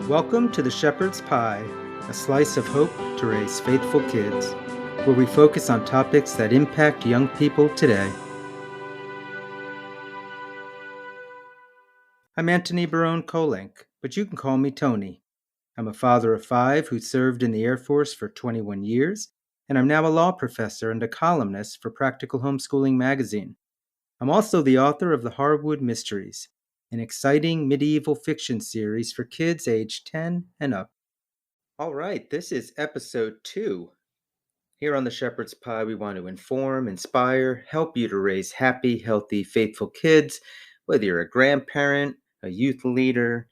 Welcome to the Shepherd's Pie, a slice of hope to raise faithful kids, where we focus on topics that impact young people today. I'm Antony Kolenc, but you can call me Tony. I'm a father of 5 who served in the Air Force for 21 years, and I'm now a law professor and a columnist for Practical Homeschooling magazine. I'm also the author of The Harwood Mysteries, an exciting medieval fiction series for kids aged 10 and up. All right, this is episode 2. Here on the Shepherd's Pie, we want to inform, inspire, help you to raise happy, healthy, faithful kids, whether you're a grandparent, a youth leader,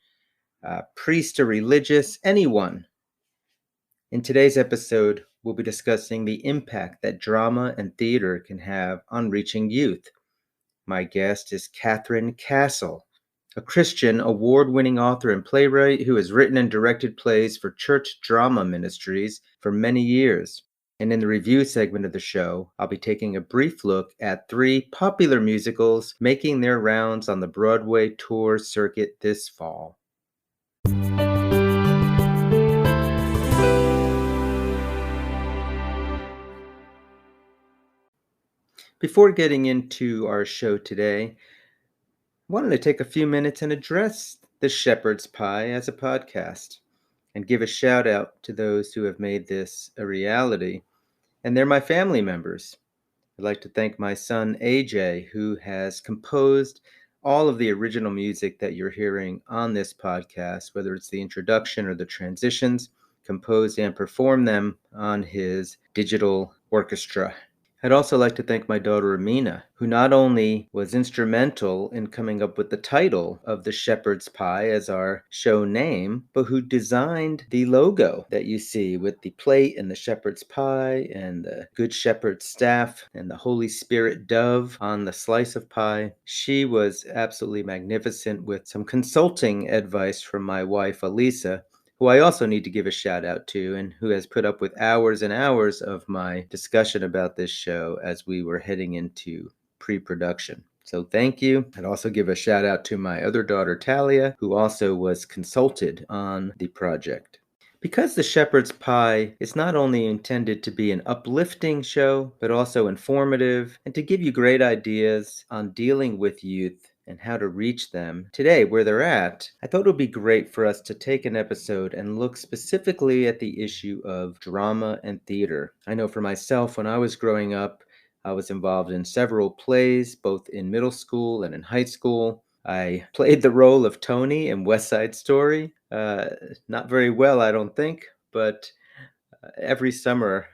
a priest or religious, anyone. In today's episode, we'll be discussing the impact that drama and theater can have on reaching youth. My guest is Catherine Castle, a Christian award-winning author and playwright who has written and directed plays for church drama ministries for many years. And in the review segment of the show, I'll be taking a brief look at 3 popular musicals making their rounds on the Broadway tour circuit this fall. Before getting into our show today, I wanted to take a few minutes and address the Shepherd's Pie as a podcast and give a shout out to those who have made this a reality. And they're my family members. I'd like to thank my son AJ, who has composed all of the original music that you're hearing on this podcast, whether it's the introduction or the transitions, composed and performed them on his digital orchestra. I'd also like to thank my daughter Amina, who not only was instrumental in coming up with the title of the Shepherd's Pie as our show name, but who designed the logo that you see with the plate and the shepherd's pie and the Good Shepherd staff and the Holy Spirit dove on the slice of pie. She was absolutely magnificent with some consulting advice from my wife Elisa, who I also need to give a shout out to and who has put up with hours and hours of my discussion about this show as we were heading into pre-production. So thank you. I'd also give a shout out to my other daughter, Talia, who also was consulted on the project. Because The Shepherd's Pie is not only intended to be an uplifting show, but also informative and to give you great ideas on dealing with youth and how to reach them today where they're at, I thought it would be great for us to take an episode and look specifically at the issue of drama and theater. I know for myself, when I was growing up, I was involved in several plays, both in middle school and in high school. I played the role of Tony in West Side Story. Not very well, I don't think, but every summer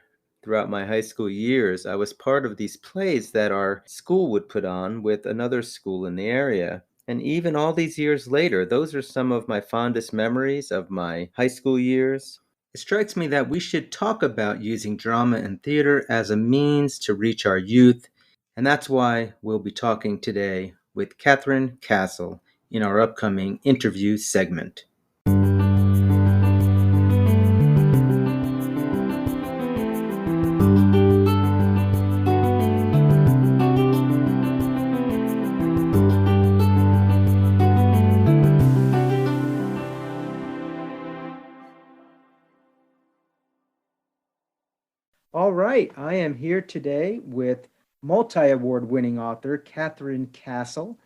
throughout my high school years, I was part of these plays that our school would put on with another school in the area. And even all these years later, those are some of my fondest memories of my high school years. It strikes me that we should talk about using drama and theater as a means to reach our youth, and that's why we'll be talking today with Catherine Castle in our upcoming interview segment. All right, I am here today with multi-award winning author Catherine Castle,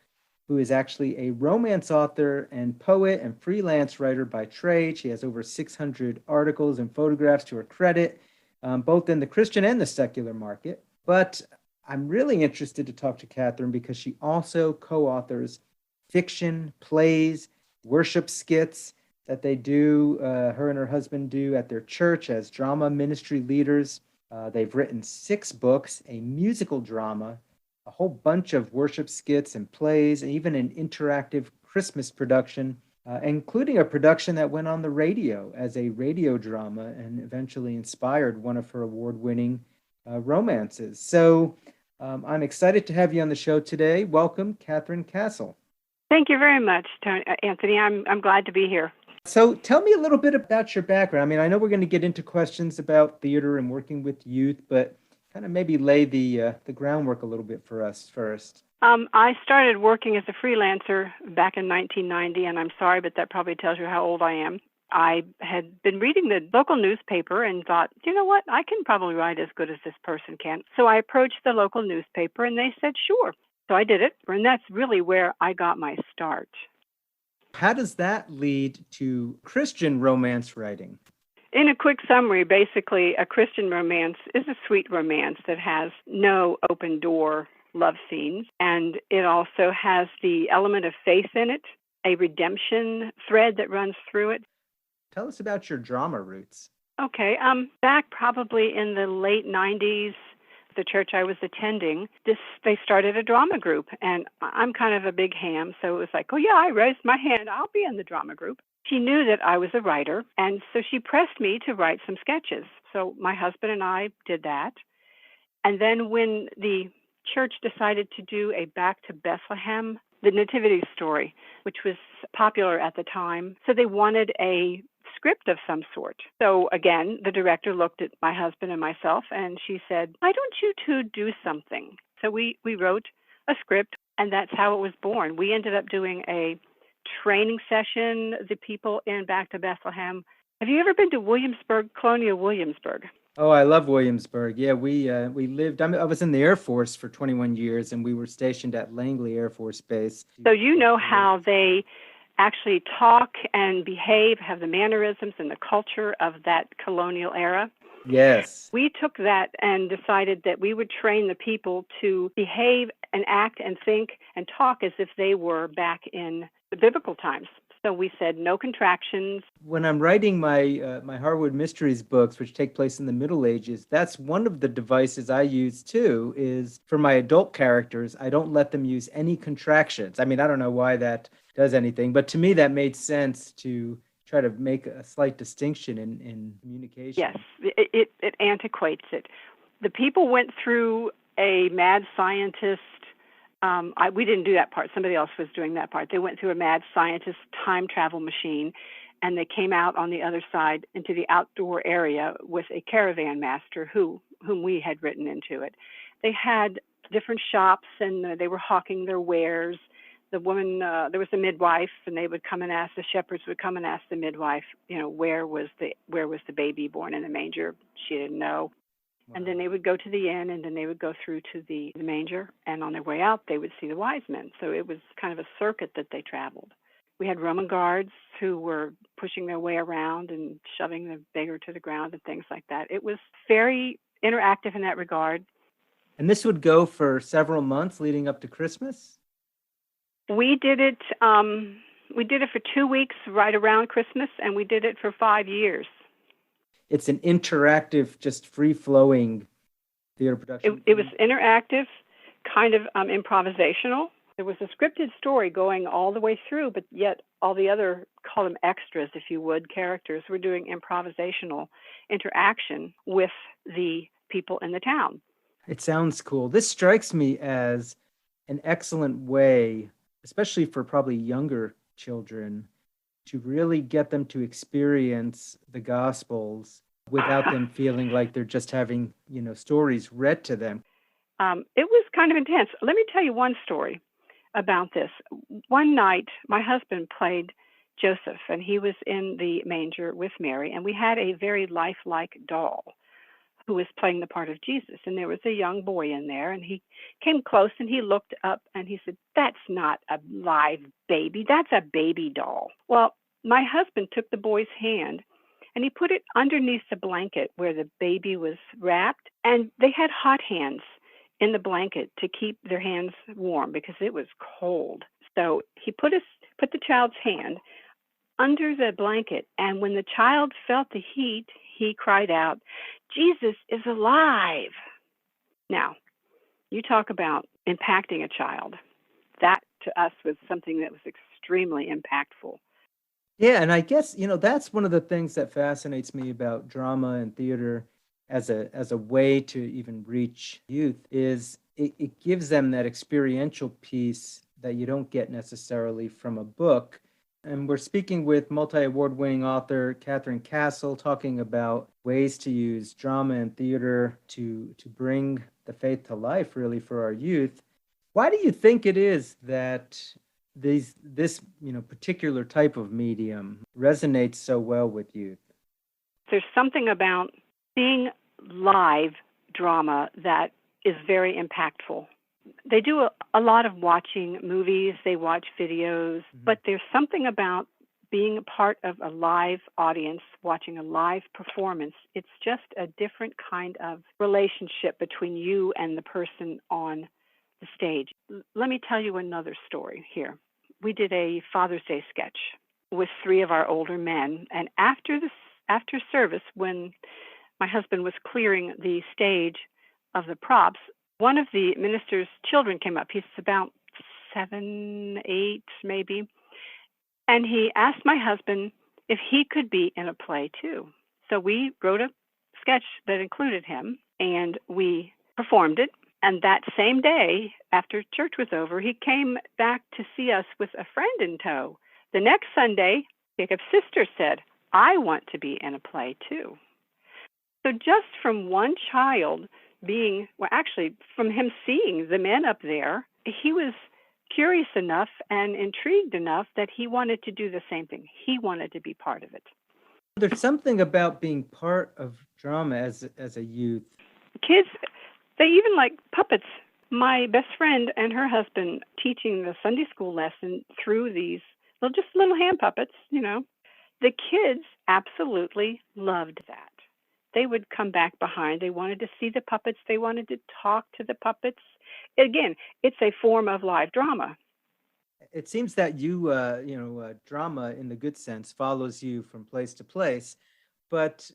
who is actually a romance author and poet and freelance writer by trade. She has over 600 articles and photographs to her credit, both in the Christian and the secular market. But I'm really interested to talk to Catherine because she also co-authors fiction, plays, worship skits that they do, her and her husband do at their church as drama ministry leaders. They've written 6 books, a musical drama, a whole bunch of worship skits and plays, and even an interactive Christmas production, including a production that went on the radio as a radio drama and eventually inspired one of her award-winning romances. So I'm excited to have you on the show today. Welcome, Catherine Castle. Thank you very much, Anthony. I'm glad to be here. So tell me a little bit about your background. I mean, I know we're going to get into questions about theater and working with youth, but kind of maybe lay the groundwork a little bit for us first. I started working as a freelancer back in 1990, and I'm sorry, but that probably tells you how old I am. I had been reading the local newspaper and thought, you know what, I can probably write as good as this person can. So I approached the local newspaper and they said, sure. So I did it. And that's really where I got my start. How does that lead to Christian romance writing? In a quick summary, basically, a Christian romance is a sweet romance that has no open door love scenes. And it also has the element of faith in it, a redemption thread that runs through it. Tell us about your drama roots. Okay, back probably in the late 90s, the church I was attending, they started a drama group, and I'm kind of a big ham, so it was like, oh yeah, I raised my hand, I'll be in the drama group. She knew that I was a writer, and so she pressed me to write some sketches. So my husband and I did that. And then when the church decided to do a Back to Bethlehem, the Nativity story, which was popular at the time, so they wanted a script of some sort. So again, the director looked at my husband and myself and she said, why don't you two do something? So we wrote a script, and that's how it was born. We ended up doing a training session, the people in Back to Bethlehem. Have you ever been to Williamsburg, Colonial Williamsburg? Oh, I love Williamsburg. Yeah, we lived. I was in the Air Force for 21 years, and we were stationed at Langley Air Force Base. So you know how they actually talk and behave, have the mannerisms and the culture of that colonial era. Yes. We took that and decided that we would train the people to behave and act and think and talk as if they were back in the biblical times. So we said no contractions. When I'm writing my my Harwood Mysteries books, which take place in the Middle Ages, that's one of the devices I use too, is for my adult characters, I don't let them use any contractions. I mean, I don't know why that does anything, but to me that made sense to try to make a slight distinction in communication. Yes, it antiquates it. The people went through a mad scientist. We didn't do that part. Somebody else was doing that part. They went through a mad scientist time travel machine, and they came out on the other side into the outdoor area with a caravan master whom we had written into it. They had different shops, and they were hawking their wares. The woman, there was a midwife, and they would come and ask, the shepherds would come and ask the midwife, where was the baby born in the manger? She didn't know. Wow. And then they would go to the inn, and then they would go through to the manger, and on their way out, they would see the wise men. So it was kind of a circuit that they traveled. We had Roman guards who were pushing their way around and shoving the beggar to the ground and things like that. It was very interactive in that regard. And this would go for several months leading up to Christmas? We did it for 2 weeks right around Christmas, and we did it for 5 years. It's an interactive, just free-flowing theater production. It was interactive, kind of improvisational. There was a scripted story going all the way through, but yet all the other, call them extras, if you would, characters were doing improvisational interaction with the people in the town. It sounds cool. This strikes me as an excellent way, especially for probably younger children, to really get them to experience the Gospels without them feeling like they're just having, stories read to them. It was kind of intense. Let me tell you one story about this. One night, my husband played Joseph, and he was in the manger with Mary, and we had a very lifelike doll who was playing the part of Jesus. And there was a young boy in there, and he came close and he looked up and he said, that's not a live baby, that's a baby doll. Well, my husband took the boy's hand and he put it underneath the blanket where the baby was wrapped, and they had hot hands in the blanket to keep their hands warm because it was cold. So he put the child's hand under the blanket, and when the child felt the heat, he cried out, Jesus is alive. Now, you talk about impacting a child. That to us was something that was extremely impactful. Yeah, and I guess, that's one of the things that fascinates me about drama and theater as a way to even reach youth is it gives them that experiential piece that you don't get necessarily from a book. And we're speaking with multi-award-winning author Catherine Castle, talking about ways to use drama and theater to bring the faith to life, really, for our youth. Why do you think it is that this particular type of medium resonates so well with youth? There's something about seeing live drama that is very impactful. They do a lot of watching movies, they watch videos, but there's something about being a part of a live audience, watching a live performance. It's just a different kind of relationship between you and the person on the stage. Let me tell you another story here. We did a Father's Day sketch with three of our older men, and after service, when my husband was clearing the stage of the props, one of the minister's children came up. He's about 7, 8, maybe. And he asked my husband if he could be in a play too. So we wrote a sketch that included him, and we performed it. And that same day, after church was over, he came back to see us with a friend in tow. The next Sunday, Jacob's sister said, "I want to be in a play too." So just from one child actually from him seeing the men up there, he was curious enough and intrigued enough that he wanted to do the same thing. He wanted to be part of it. There's something about being part of drama as a youth. Kids, they even like puppets. My best friend and her husband teaching the Sunday school lesson through these little hand puppets, The kids absolutely loved that. They would come back behind. They wanted to see the puppets. They wanted to talk to the puppets. Again, it's a form of live drama. It seems that drama in the good sense follows you from place to place. But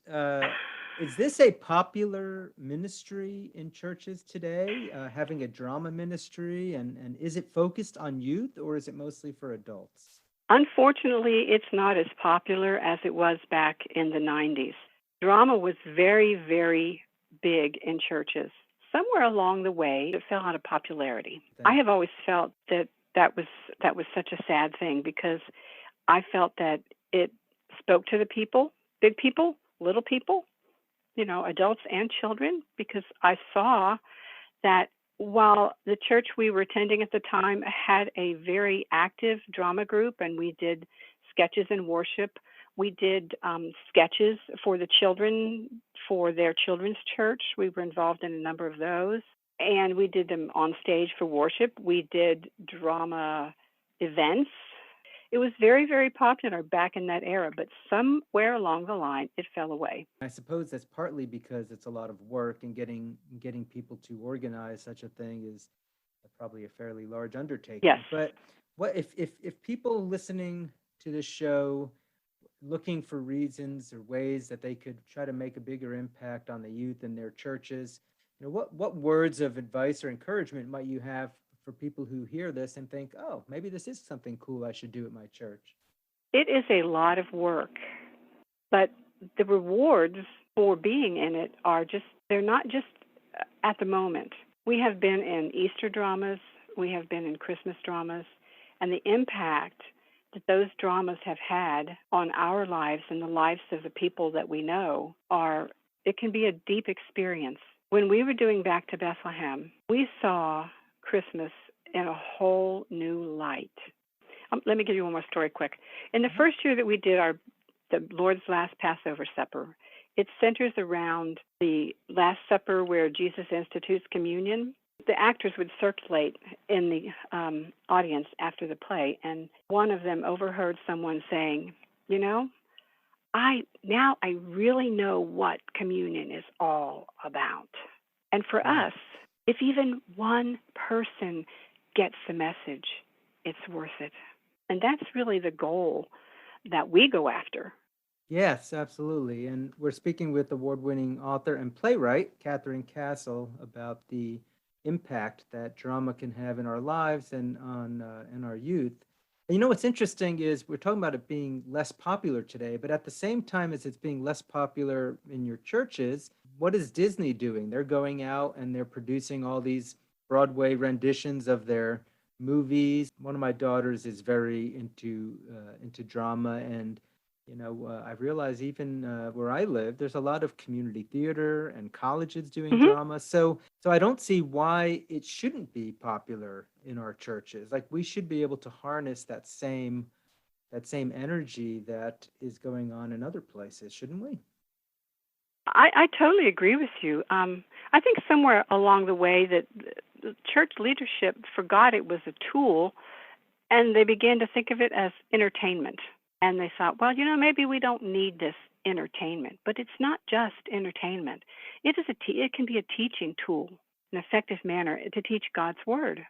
is this a popular ministry in churches today, having a drama ministry? And is it focused on youth, or is it mostly for adults? Unfortunately, it's not as popular as it was back in the 90s. Drama was very, very big in churches. Somewhere along the way, it fell out of popularity. I have always felt that was such a sad thing, because I felt that it spoke to the people, big people, little people, adults and children, because I saw that while the church we were attending at the time had a very active drama group, and we did sketches in worship, we did sketches for the children for their children's church. We were involved in a number of those, and we did them on stage for worship. We did drama events. It was very, very popular back in that era, but somewhere along the line, it fell away. I suppose that's partly because it's a lot of work, and getting people to organize such a thing is probably a fairly large undertaking. Yes. But what if people listening to this show, looking for reasons or ways that they could try to make a bigger impact on the youth in their churches, what words of advice or encouragement might you have for people who hear this and think, oh, maybe this is something cool I should do at my church? It is a lot of work, but the rewards for being in it they're not just at the moment. We have been in Easter dramas, we have been in Christmas dramas, and the impact that those dramas have had on our lives and the lives of the people that we know it can be a deep experience. When we were doing Back to Bethlehem, we saw Christmas in a whole new light. Let me give you one more story quick. In the first year that we did the Lord's Last Passover Supper, it centers around the Last Supper where Jesus institutes communion. The actors would circulate in the audience after the play, and one of them overheard someone saying, I really know what communion is all about. And for us, if even one person gets the message, it's worth it. And that's really the goal that we go after. Yes, absolutely. And we're speaking with award-winning author and playwright Catherine Castle about the impact that drama can have in our lives and in our youth. And what's interesting is we're talking about it being less popular today, but at the same time as it's being less popular in your churches, what is Disney doing? They're going out and they're producing all these Broadway renditions of their movies. One of my daughters is very into drama, and I realize even where I live, there's a lot of community theater and colleges doing Hmm. drama. So I don't see why it shouldn't be popular in our churches. Like we should be able to harness that same energy that is going on in other places, shouldn't we? I totally agree with you. I think somewhere along the way that the church leadership forgot it was a tool, and they began to think of it as entertainment. And they thought, well, maybe we don't need this entertainment. But it's not just entertainment. It can be a teaching tool, an effective manner to teach God's word.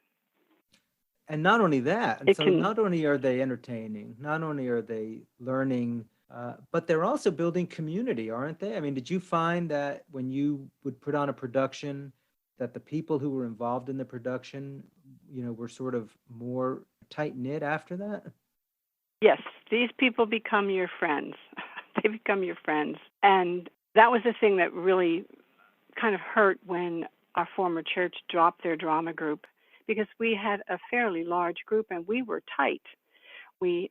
And not only that, and It so can. not only are they entertaining, not only are they learning, but they're also building community, aren't they? I mean, did you find that when you would put on a production, that the people who were involved in the production, were sort of more tight knit after that? Yes, these people become your friends. They become your friends. And that was the thing that really kind of hurt when our former church dropped their drama group, because we had a fairly large group and we were tight. We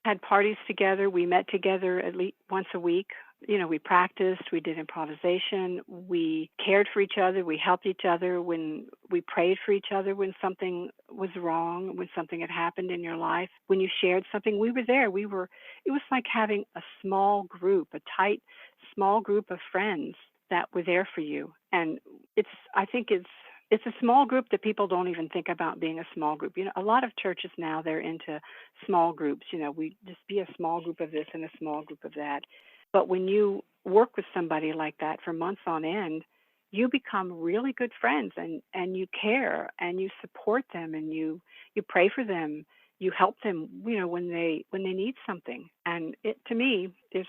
had parties together. We met together at least once a week. We practiced. We did improvisation. We cared for each other. We helped each other when we prayed for each other when something was wrong, when something had happened in your life. When you shared something, we were there. We were. It was like having a small group, a tight, small group of friends that were there for you. And it's. I think it's a small group that people don't even think about being a small group. A lot of churches now, they're into small groups. We just be a small group of this and a small group of that. But when you work with somebody like that for months on end, you become really good friends, and you care and you support them, and you pray for them. You help them, when they need something. And it, to me, it's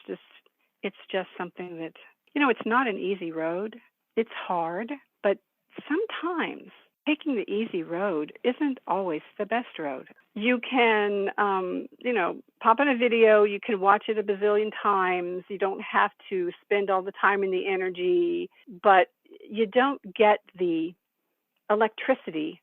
just something that, it's not an easy road. It's hard, but sometimes taking the easy road isn't always the best road. You can, pop in a video, you can watch it a bazillion times. You don't have to spend all the time and the energy, but you don't get the electricity,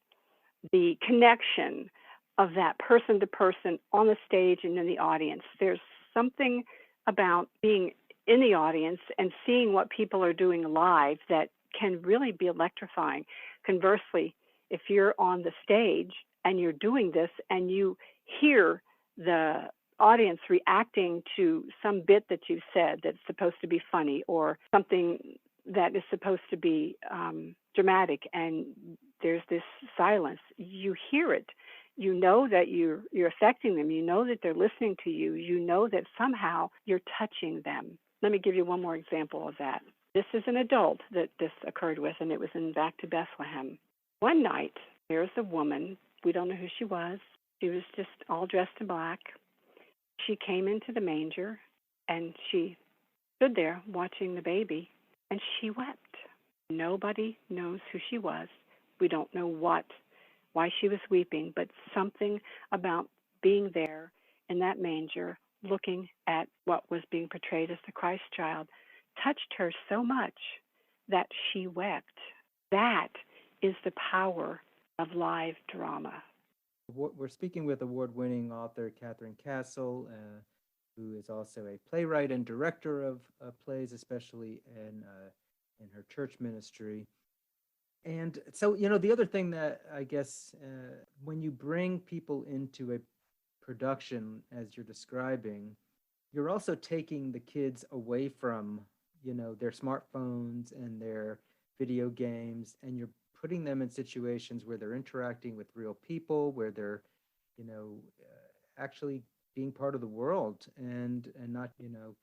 the connection of that person to person on the stage and in the audience. There's something about being in the audience and seeing what people are doing live that can really be electrifying. Conversely, if you're on the stage and you're doing this and you hear the audience reacting to some bit that you've said that's supposed to be funny, or something that is supposed to be dramatic, and there's this silence, you hear it. You know that you're affecting them. You know that they're listening to you. You know that somehow you're touching them. Let me give you one more example of that. This is an adult that this occurred with, and it was in Back to Bethlehem. One night, there's a woman. We don't know who she was. She was just all dressed in black. She came into the manger, and she stood there watching the baby, and she wept. Nobody knows who she was. We don't know why she was weeping, but something about being there in that manger, looking at what was being portrayed as the Christ child, touched her so much that she wept. That is the power of live drama. We're speaking with award-winning author Catherine Castle, who is also a playwright and director of plays, especially in her church ministry. And so, the other thing that I guess when you bring people into a production, as you're describing, you're also taking the kids away from, their smartphones and their video games, and you're putting them in situations where they're interacting with real people, where they're, actually being part of the world, and not,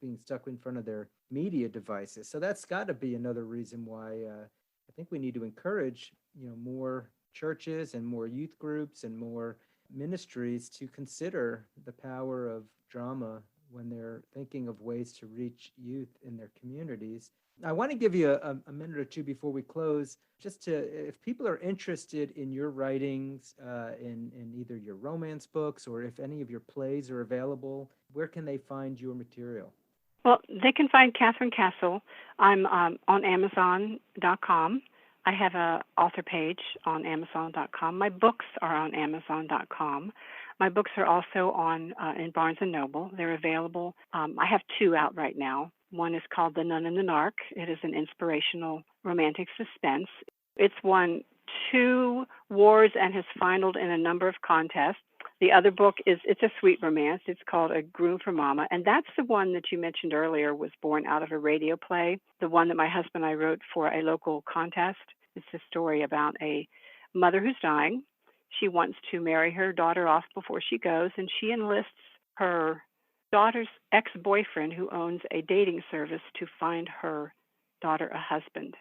being stuck in front of their media devices. So that's got to be another reason why I think we need to encourage, more churches and more youth groups and more ministries to consider the power of drama when they're thinking of ways to reach youth in their communities. I want to give you a minute or two before we close, just to, if people are interested in your writings, in either your romance books or if any of your plays are available, where can they find your material? Well, they can find Catherine Castle. I'm on Amazon.com. I have a author page on Amazon.com. My books are on Amazon.com. My books are also on in Barnes and Noble. They're available. I have two out right now. One is called The Nun and the Narc. It is an inspirational romantic suspense. It's won 2 wars and has finaled in a number of contests. The other book it's a sweet romance. It's called A Groom for Mama, and that's the one that you mentioned earlier was born out of a radio play. The one that my husband and I wrote for a local contest. It's a story about a mother who's dying. She wants to marry her daughter off before she goes, and she enlists her daughter's ex-boyfriend, who owns a dating service, to find her daughter a husband.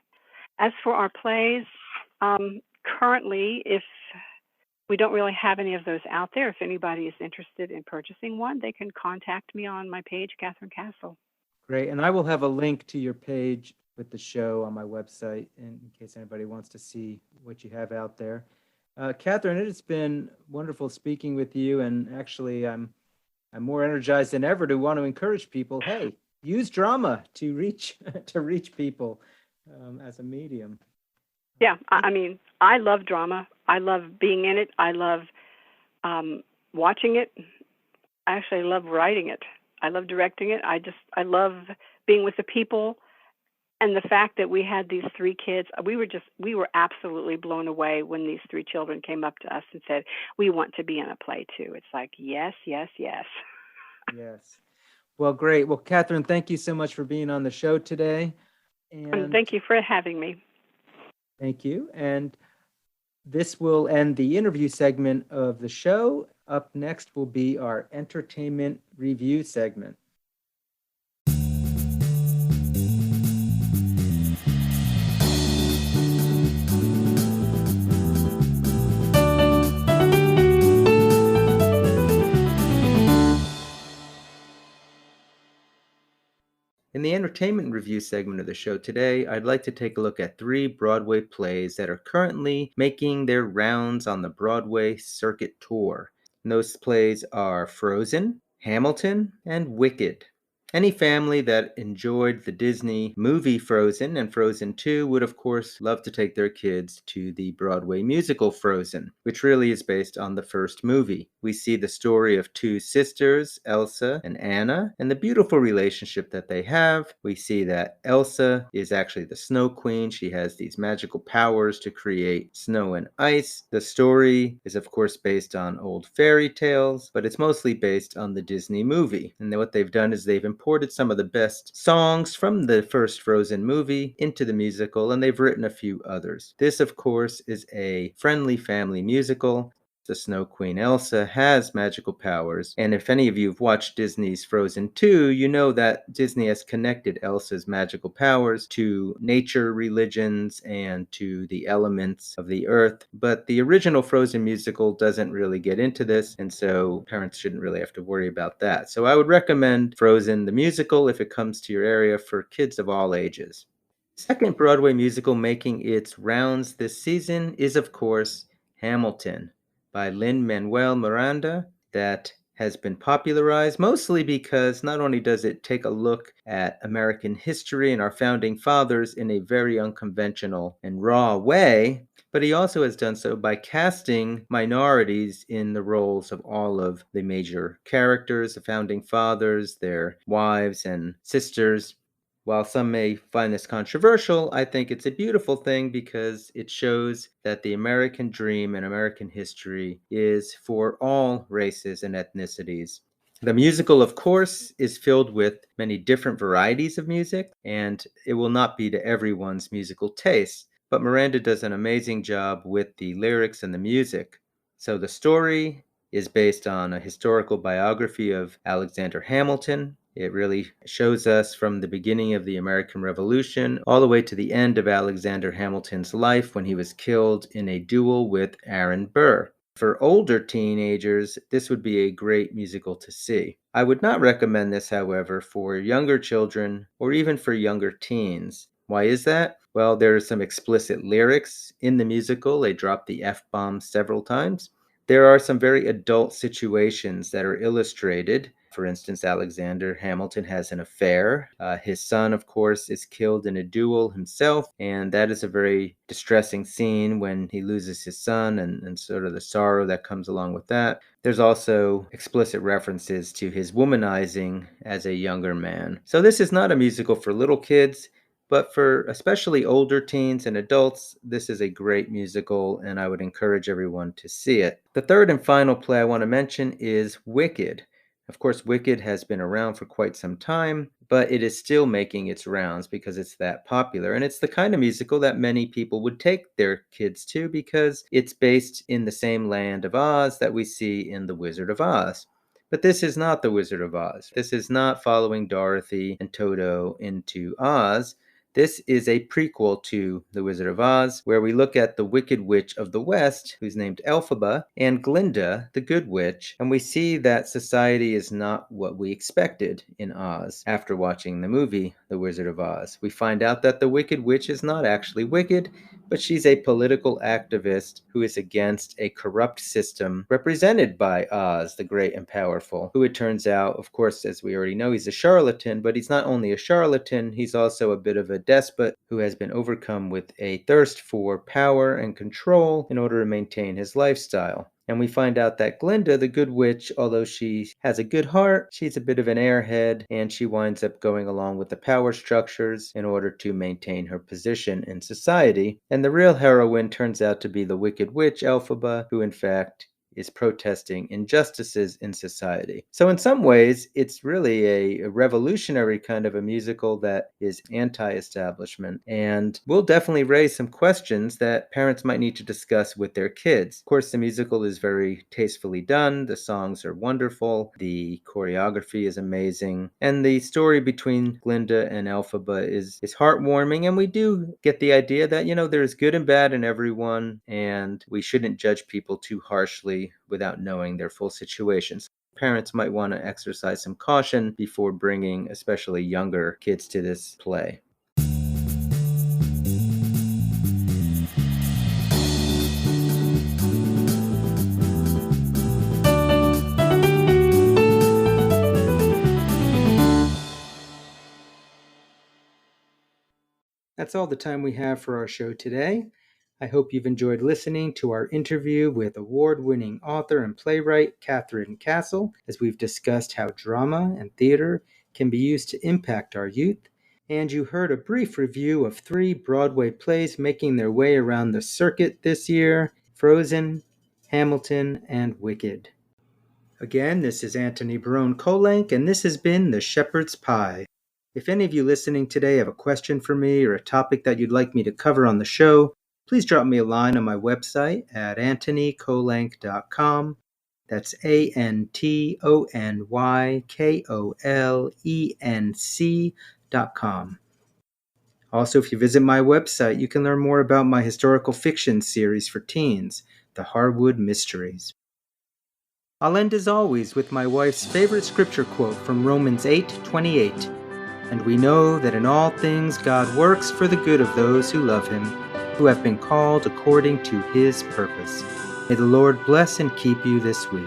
As for our plays, currently, if we don't really have any of those out there, if anybody is interested in purchasing one, they can contact me on my page, Catherine Castle. Great. And I will have a link to your page with the show on my website in case anybody wants to see what you have out there. Catherine, it has been wonderful speaking with you. And actually, I'm more energized than ever to want to encourage people. Hey, use drama to reach people as a medium. Yeah, I mean, I love drama. I love being in it. I love watching it. I actually love writing it. I love directing it. I love being with the people. And the fact that we had these 3 kids, we were absolutely blown away when these 3 children came up to us and said, we want to be in a play too. It's like, yes, yes, yes. Yes. Well, great. Well, Catherine, thank you so much for being on the show today. And thank you for having me. Thank you. And this will end the interview segment of the show. Up next will be our entertainment review segment. In the entertainment review segment of the show today, I'd like to take a look at 3 Broadway plays that are currently making their rounds on the Broadway circuit tour. And those plays are Frozen, Hamilton, and Wicked. Any family that enjoyed the Disney movie Frozen and Frozen 2 would, of course, love to take their kids to the Broadway musical Frozen, which really is based on the first movie. We see the story of 2 sisters, Elsa and Anna, and the beautiful relationship that they have. We see that Elsa is actually the Snow Queen. She has these magical powers to create snow and ice. The story is, of course, based on old fairy tales, but it's mostly based on the Disney movie. And what they've done is they've imported some of the best songs from the first Frozen movie into the musical, and they've written a few others. This, of course, is a friendly family musical. The Snow Queen Elsa has magical powers, and if any of you have watched Disney's Frozen 2, you know that Disney has connected Elsa's magical powers to nature religions and to the elements of the earth, but the original Frozen musical doesn't really get into this, and so parents shouldn't really have to worry about that. So I would recommend Frozen the musical if it comes to your area for kids of all ages. The second Broadway musical making its rounds this season is, of course, Hamilton by Lin-Manuel Miranda, that has been popularized mostly because not only does it take a look at American history and our founding fathers in a very unconventional and raw way, but he also has done so by casting minorities in the roles of all of the major characters, the founding fathers, their wives and sisters. While some may find this controversial, I think it's a beautiful thing because it shows that the American dream and American history is for all races and ethnicities. The musical, of course, is filled with many different varieties of music, and it will not be to everyone's musical taste. But Miranda does an amazing job with the lyrics and the music. So the story is based on a historical biography of Alexander Hamilton. It really shows us from the beginning of the American Revolution all the way to the end of Alexander Hamilton's life when he was killed in a duel with Aaron Burr. For older teenagers, this would be a great musical to see. I would not recommend this, however, for younger children or even for younger teens. Why is that? Well, there are some explicit lyrics in the musical. They drop the F-bomb several times. There are some very adult situations that are illustrated. For instance, Alexander Hamilton has an affair. His son, of course, is killed in a duel himself, and that is a very distressing scene when he loses his son and sort of the sorrow that comes along with that. There's also explicit references to his womanizing as a younger man. So this is not a musical for little kids, but for especially older teens and adults, this is a great musical, and I would encourage everyone to see it. The third and final play I want to mention is Wicked. Of course, Wicked has been around for quite some time, but it is still making its rounds because it's that popular. And it's the kind of musical that many people would take their kids to because it's based in the same land of Oz that we see in The Wizard of Oz. But this is not The Wizard of Oz. This is not following Dorothy and Toto into Oz. This is a prequel to The Wizard of Oz, where we look at the Wicked Witch of the West, who's named Elphaba, and Glinda, the Good Witch, and we see that society is not what we expected in Oz. After watching the movie The Wizard of Oz, we find out that the Wicked Witch is not actually wicked, but she's a political activist who is against a corrupt system represented by Oz, the Great and Powerful, who it turns out, of course, as we already know, he's a charlatan, but he's not only a charlatan, he's also a bit of a despot who has been overcome with a thirst for power and control in order to maintain his lifestyle. And we find out that Glinda, the Good Witch, although she has a good heart, she's a bit of an airhead, and she winds up going along with the power structures in order to maintain her position in society. And the real heroine turns out to be the Wicked Witch, Elphaba, who in fact is protesting injustices in society. So in some ways, it's really a revolutionary kind of a musical that is anti-establishment and will definitely raise some questions that parents might need to discuss with their kids. Of course, the musical is very tastefully done. The songs are wonderful. The choreography is amazing. And the story between Glinda and Elphaba is heartwarming. And we do get the idea that, there's good and bad in everyone, and we shouldn't judge people too harshly without knowing their full situations. Parents might want to exercise some caution before bringing especially younger kids to this play. That's all the time we have for our show today. I hope you've enjoyed listening to our interview with award-winning author and playwright Catherine Castle, as we've discussed how drama and theater can be used to impact our youth. And you heard a brief review of 3 Broadway plays making their way around the circuit this year: Frozen, Hamilton, and Wicked. Again, this is Antony Kolenc, and this has been The Shepherd's Pie. If any of you listening today have a question for me or a topic that you'd like me to cover on the show, please drop me a line on my website at antonykolenc.com. That's AntonyKolenc.com. Also, if you visit my website, you can learn more about my historical fiction series for teens, The Harwood Mysteries. I'll end as always with my wife's favorite scripture quote from Romans 8:28. And we know that in all things God works for the good of those who love him, who have been called according to his purpose. May the Lord bless and keep you this week.